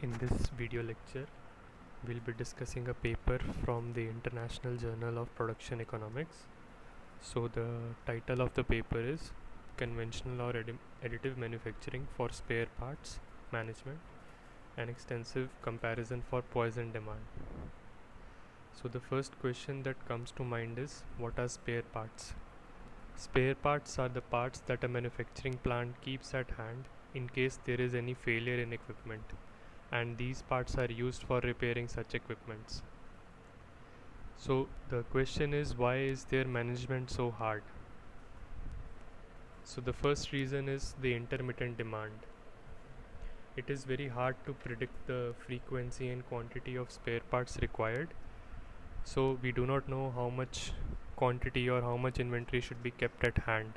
In this video lecture, we'll be discussing a paper from the International Journal of Production Economics. So the title of the paper is Conventional or Additive Manufacturing for Spare Parts Management, an extensive comparison for Poisson demand. So the first question that comes to mind is, what are spare parts? Spare parts are the parts that a manufacturing plant keeps at hand in case there is any failure in equipment, and these parts are used for repairing such equipments. So the question is, why is their management so hard? So the first reason is the intermittent demand. It is very hard to predict the frequency and quantity of spare parts required. So we do not know how much quantity or how much inventory should be kept at hand.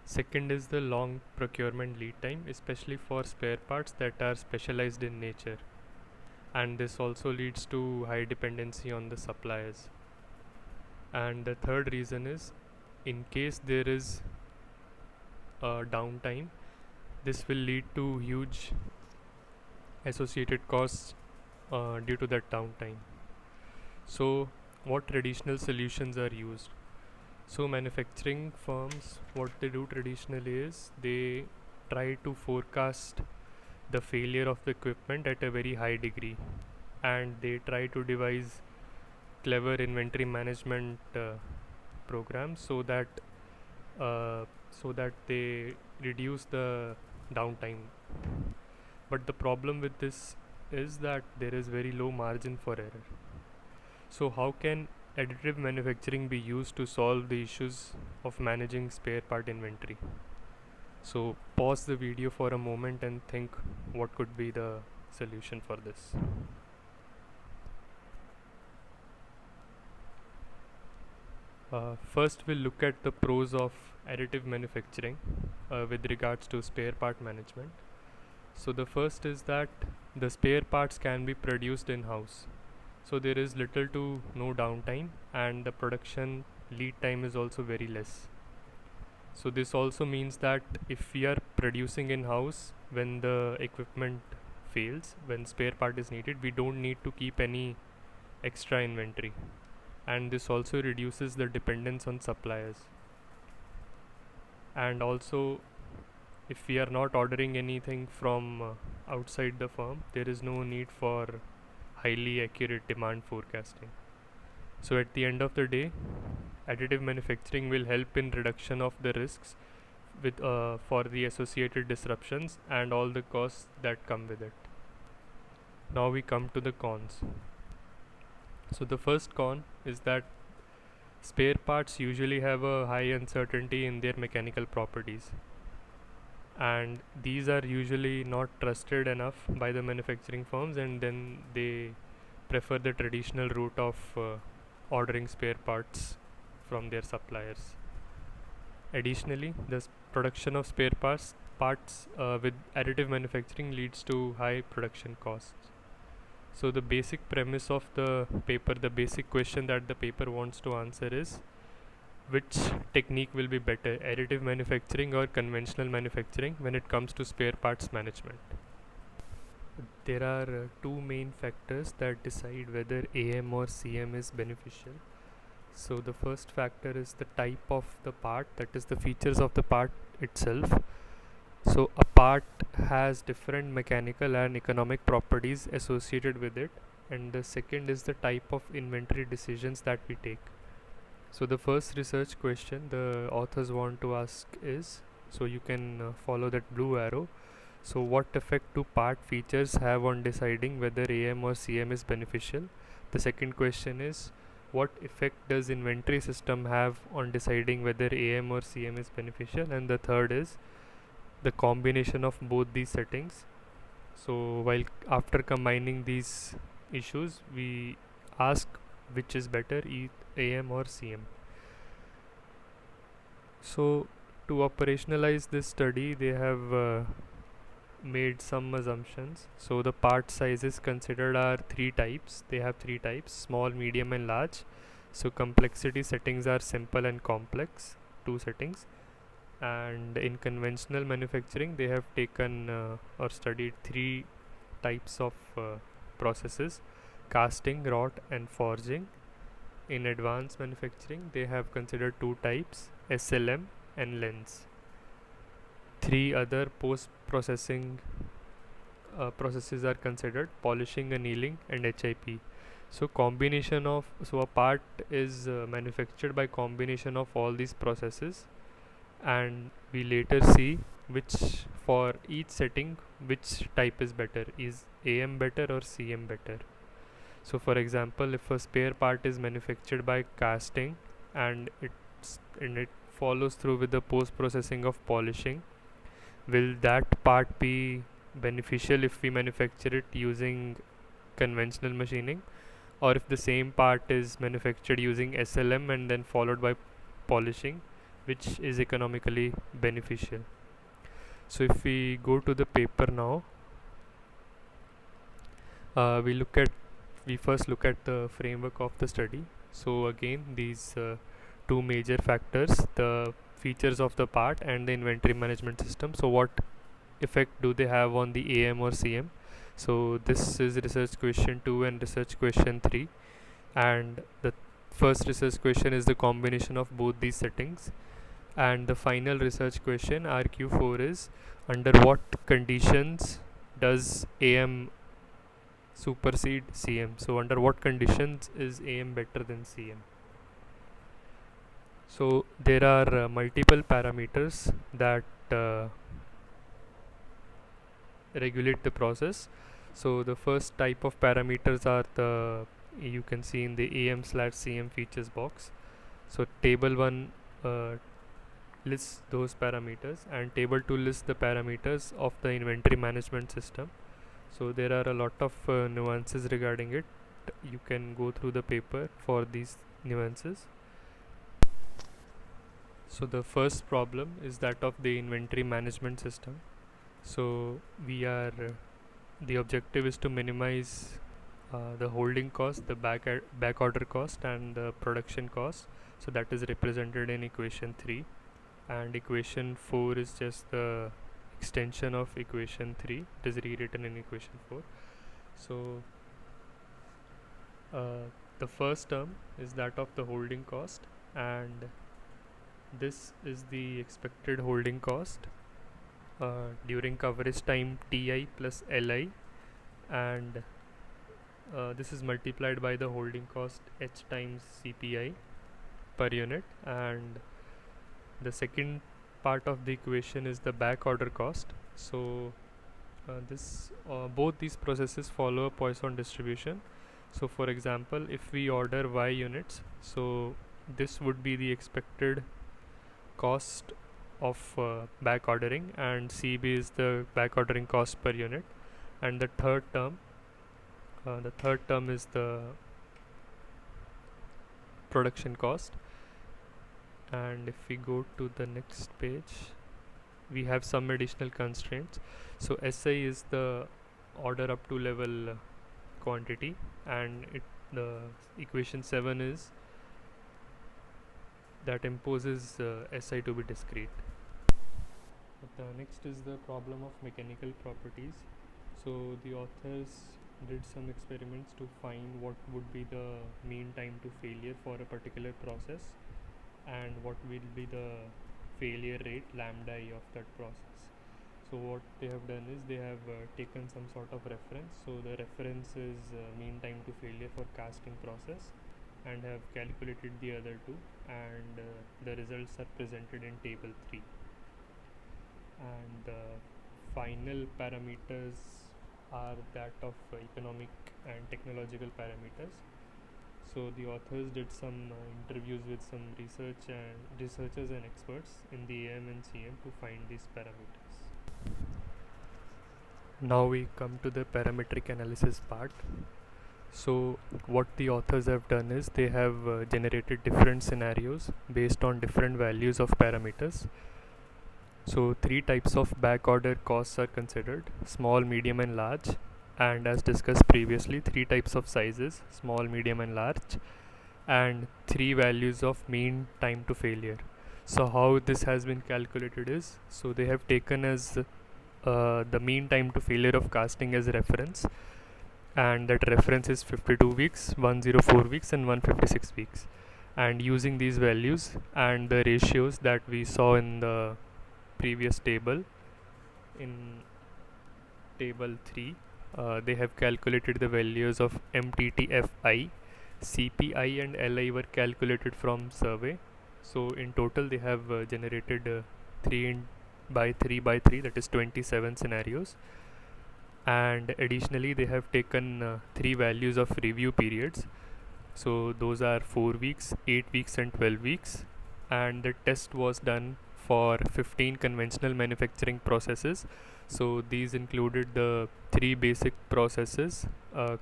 Second is the long procurement lead time, especially for spare parts that are specialized in nature, and this also leads to high dependency on the suppliers. And the third reason is, in case there is a downtime, this will lead to huge associated costs due to that downtime. So what traditional solutions are used? So manufacturing firms, what they do traditionally is they try to forecast the failure of the equipment at a very high degree, and they try to devise clever inventory management programs so that they reduce the downtime. But the problem with this is that there is very low margin for error. So how can additive manufacturing be used to solve the issues of managing spare part inventory? So pause the video for a moment and think what could be the solution for this. First we'll look at the pros of additive manufacturing with regards to spare part management. So the first is that the spare parts can be produced in-house. So there is little to no downtime, and the production lead time is also very less. So this also means that if we are producing in-house, when the equipment fails, when spare part is needed, we don't need to keep any extra inventory, and this also reduces the dependence on suppliers. And also, if we are not ordering anything from outside the firm, there is no need for highly accurate demand forecasting. So at the end of the day, additive manufacturing will help in reduction of the risks with for the associated disruptions and all the costs that come with it. Now we come to the cons. So the first con is that spare parts usually have a high uncertainty in their mechanical properties, and these are usually not trusted enough by the manufacturing firms, and then they prefer the traditional route of ordering spare parts from their suppliers. Additionally, the production of spare parts with additive manufacturing leads to high production costs. So the basic premise of the paper, the basic question that the paper wants to answer is, which technique will be better, additive manufacturing or conventional manufacturing, when it comes to spare parts management? There are two main factors that decide whether AM or CM is beneficial. So the first factor is the type of the part, that is the features of the part itself. So a part has different mechanical and economic properties associated with it, and the second is the type of inventory decisions that we take. So the first research question the authors want to ask is, so you can follow that blue arrow. So what effect do part features have on deciding whether AM or CM is beneficial? The second question is, what effect does inventory system have on deciding whether AM or CM is beneficial? And the third is the combination of both these settings. So while after combining these issues, we ask which is better, AM or CM. So to operationalize this study, they have made some assumptions. So the part sizes considered are three types. They have three types: small, medium and large. So complexity settings are simple and complex, two settings. And in conventional manufacturing, they have taken or studied three types of processes: casting, wrought, and forging. In advanced manufacturing, they have considered two types: SLM and lens. Three other post-processing processes are considered: polishing, annealing, and HIP. So a part is manufactured by combination of all these processes, and we later see which, for each setting, which type is better. Is AM better or CM better? So for example, if a spare part is manufactured by casting and it follows through with the post processing of polishing, will that part be beneficial if we manufacture it using conventional machining, or if the same part is manufactured using SLM and then followed by polishing, which is economically beneficial? So if we go to the paper now, we first look at the framework of the study. So again, these two major factors: the features of the part and the inventory management system. So what effect do they have on the AM or CM? So this is research question 2 and research question 3, and the first research question is the combination of both these settings, and the final research question RQ4 is: under what conditions does AM supersede CM? So under what conditions is AM better than CM? So there are multiple parameters that regulate the process. So the first type of parameters are you can see in the AM/CM features box. So table 1 lists those parameters, and table 2 lists the parameters of the inventory management system. So there are a lot of nuances regarding it. You can go through the paper for these nuances. So the first problem is that of the inventory management system. So the objective is to minimize the holding cost, the back order cost, and the production cost. So that is represented in equation 3, and equation 4 is just the extension of equation 3. It is rewritten in equation 4. So the first term is that of the holding cost, and this is the expected holding cost during coverage time Ti plus Li, and this is multiplied by the holding cost H times CPI per unit. And the second part of the equation is the back order cost. So both these processes follow a Poisson distribution. So for example, if we order Y units, so this would be the expected cost of back ordering, and CB is the back ordering cost per unit. And the third term is the production cost. And if we go to the next page, we have some additional constraints. So SI is the order up to level quantity, and the equation 7 is that imposes SI to be discrete. Next is the problem of mechanical properties. So the authors did some experiments to find what would be the mean time to failure for a particular process, and what will be the failure rate lambda I of that process. So what they have done is they have taken some sort of reference. So the reference is mean time to failure for casting process, and have calculated the other two, and the results are presented in table 3. And the final parameters are that of economic and technological parameters. So the authors did some interviews with some researchers and experts in the AM and CM to find these parameters. Now we come to the parametric analysis part. So what the authors have done is they have generated different scenarios based on different values of parameters. So 3 types of back order costs are considered: small, medium, and large. And as discussed previously, 3 types of sizes: small, medium, and large, and 3 values of mean time to failure. So how this has been calculated is, so they have taken as the mean time to failure of casting as reference, and that reference is 52 weeks, 104 weeks, and 156 weeks. And using these values and the ratios that we saw in the previous table, in table 3, they have calculated the values of MTTFI, CPI, and LI were calculated from survey. So in total they have generated 3 by 3 by 3, that is 27 scenarios. And additionally they have taken 3 values of review periods. So those are 4 weeks, 8 weeks, and 12 weeks. And the test was done for 15 conventional manufacturing processes. So these included the 3 basic processes,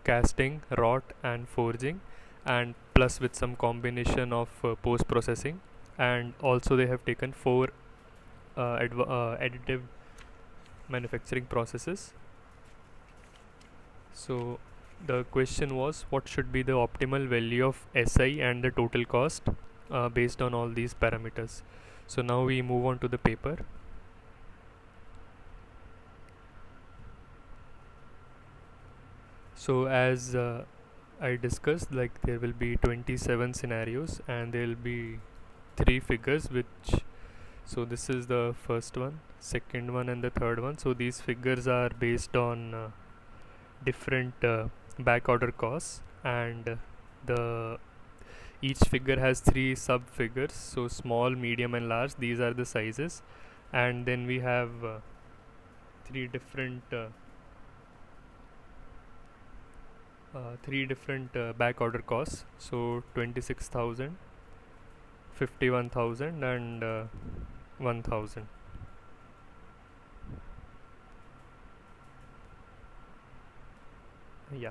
casting, wrought, and forging, and plus with some combination of post processing. And also they have taken 4 additive manufacturing processes. So the question was, what should be the optimal value of SI and the total cost based on all these parameters. So now we move on to the paper. So as I discussed, like there will be 27 scenarios and there will be 3 figures, which, so this is the first one, second one, and the third one. So these figures are based on different back order costs, and the each figure has 3 sub figures, so small, medium, and large. These are the sizes. And then we have 3 different back order costs, so 26,000, 51,000, and 1,000. Yeah.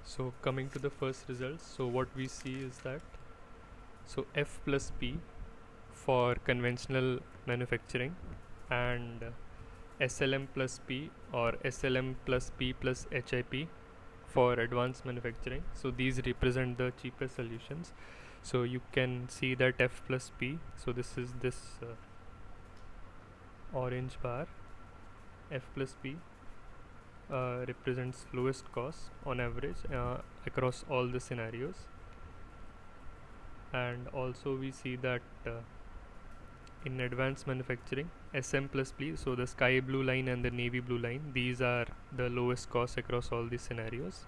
So coming to the first results, so what we see is that, so F plus P for conventional manufacturing, and SLM plus P or SLM plus P plus HIP for advanced manufacturing. So these represent the cheapest solutions. So you can see that F plus P, so this is this orange bar. F plus P represents lowest cost on average across all the scenarios. And also we see that in advanced manufacturing, SM plus P, so the sky blue line and the navy blue line, these are the lowest cost across all these scenarios.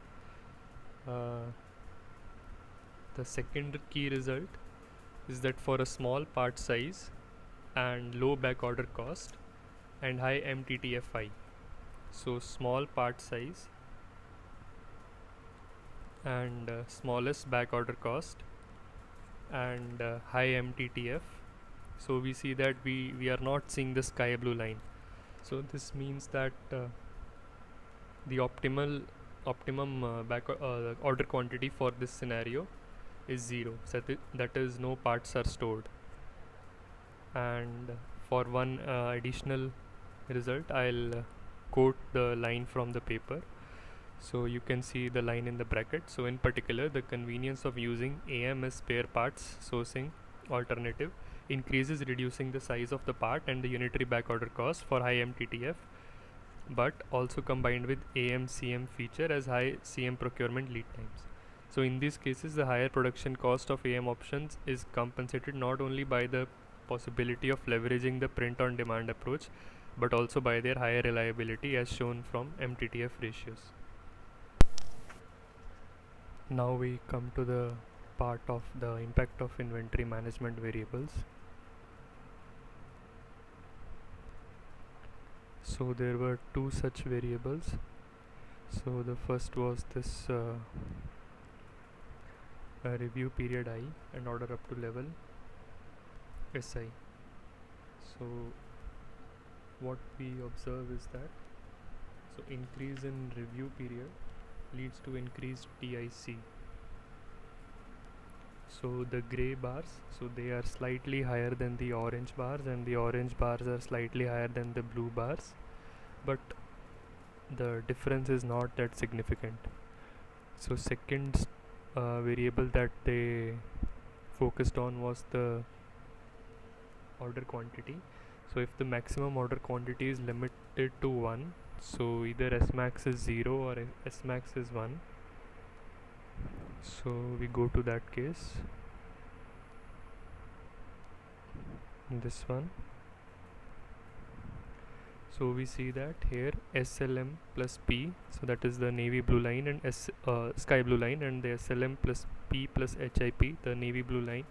The second key result is that for a small part size and low back order cost and high MTTFI, so small part size and smallest back order cost and high MTTF, so we see that we are not seeing the sky blue line. So this means that the optimum back order quantity for this scenario is 0, so that is no parts are stored. And for one additional result, I'll quote the line from the paper. So you can see the line in the bracket. So in particular, the convenience of using AM as spare parts sourcing alternative increases, reducing the size of the part and the unitary backorder cost for high MTTF, but also combined with AM CM feature as high CM procurement lead times. So in these cases, the higher production cost of AM options is compensated not only by the possibility of leveraging the print on demand approach, but also by their higher reliability as shown from MTTF ratios. Now we come to the part of the impact of inventory management variables. So there were 2 such variables. So the first was this review period I and order up to level SI. So what we observe is that, so increase in review period leads to increased TIC. So the gray bars, so they are slightly higher than the orange bars, and the orange bars are slightly higher than the blue bars, but the difference is not that significant. So second variable that they focused on was the order quantity. So if the maximum order quantity is limited to 1, so either S max is 0 or S max is 1. So we go to that case, this one. So we see that here SLM plus P, so that is the navy blue line, and sky blue line, and the SLM plus P plus HIP, the navy blue line.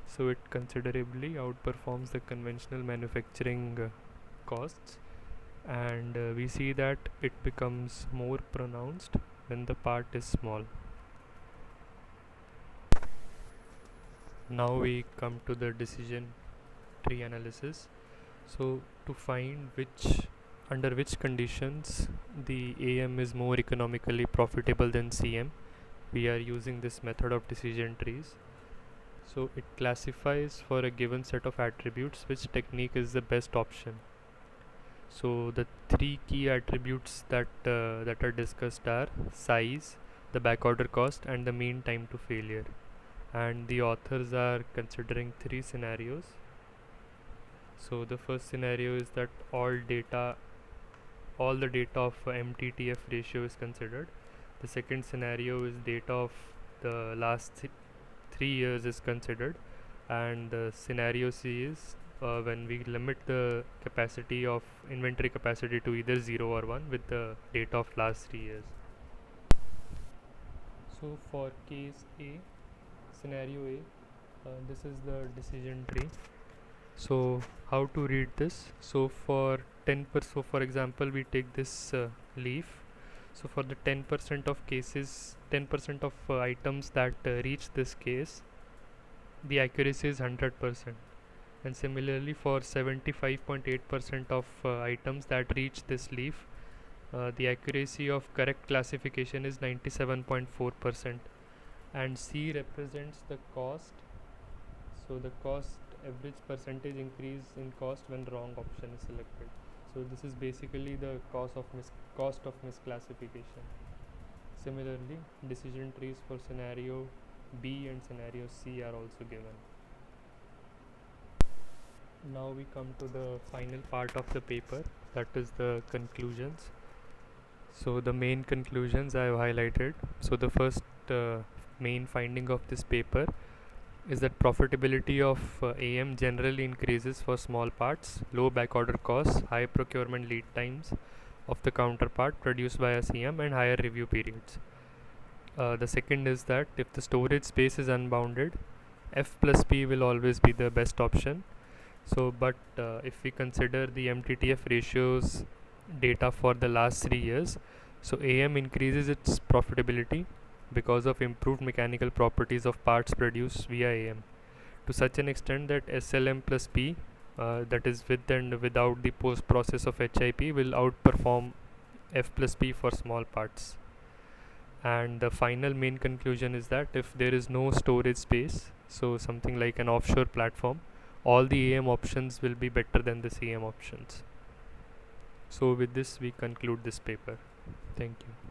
So it considerably outperforms the conventional manufacturing costs, and we see that it becomes more pronounced when the part is small. Now we come to the decision tree analysis. So to find under which conditions the AM is more economically profitable than CM, we are using this method of decision trees. So it classifies for a given set of attributes which technique is the best option. So the three key attributes that are discussed are size, the backorder cost, and the mean time to failure. And the authors are considering three scenarios. So the first scenario is that all the data of MTTF ratio is considered. The second scenario is data of the last 3 years is considered, and the scenario C is when we limit the capacity of inventory capacity to either 0 or 1 with the data of last 3 years. So for case A, scenario A, this is the decision tree. So how to read this? So for 10%, so for example we take this leaf. So for the 10% of cases, 10% of items that reach this case, the accuracy is 100%. And similarly for 75.8% of items that reach this leaf, the accuracy of correct classification is 97.4%. And C represents the cost. So the cost average percentage increase in cost when wrong option is selected. So this is basically the cost of misclassification. Similarly, decision trees for scenario B and scenario C are also given. Now we come to the final part of the paper, that is the conclusions. So the main conclusions I have highlighted. So the first main finding of this paper is that profitability of AM generally increases for small parts, low backorder costs, high procurement lead times of the counterpart produced by a CM, and higher review periods. The second is that if the storage space is unbounded, F plus P will always be the best option. So but if we consider the MTTF ratios data for the last 3 years, so AM increases its profitability because of improved mechanical properties of parts produced via AM to such an extent that SLM plus P, that is with and without the post process of HIP, will outperform F plus P for small parts. And the final main conclusion is that if there is no storage space, so something like an offshore platform, all the AM options will be better than the CM options. So with this we conclude this paper. Thank you.